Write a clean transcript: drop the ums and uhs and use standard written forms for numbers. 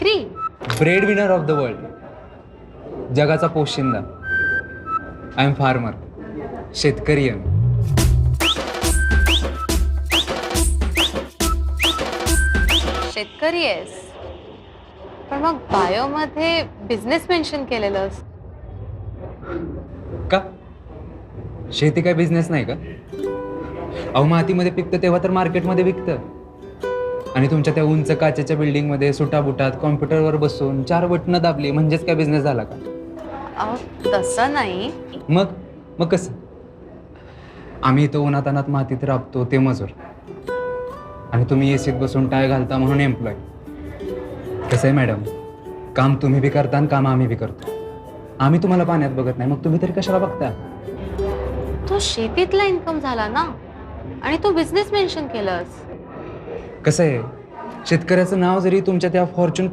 विक्री? Bread winner of the world, जगाचा पोशिंदा. आय एम फार्मर, शेतकरी आहे मी. शेतकरी आहेस, पण मग बायोमध्ये बिझनेस मेन्शन केलेलंस. का? शेती काय बिझनेस नाही का? अहो, मातीमध्ये पिकतं तेव्हा तर मार्केटमध्ये विकतं. आणि तुमच्या त्या उंच काचेच्या बिल्डिंगमध्ये सुटाबुटात कॉम्प्युटरवर बसून 4 बटणं दाबली म्हणजेच काय बिझनेस झाला का? अहो, तसं नाही. मग मग कसं? आम्ही इथं उन्हातानात मातीत राबतो ते मजूर, आणि तुम्ही एसीत बसून टाय घालता म्हणून एम्प्लॉय. कसं आहे मॅडम, काम तुम्ही बी करता आणि काम आम्ही बी करतो. आम्ही तुम्हाला पाण्यात बघत नाही, मग तुम्ही तरी कशाला बघता? तो शेतीतला इन्कम झाला ना, आणि तो बिझनेस मेन्शन केलंस. कसं आहे, शेतकऱ्याचं नाव जरी तुमच्या त्या फॉर्च्यून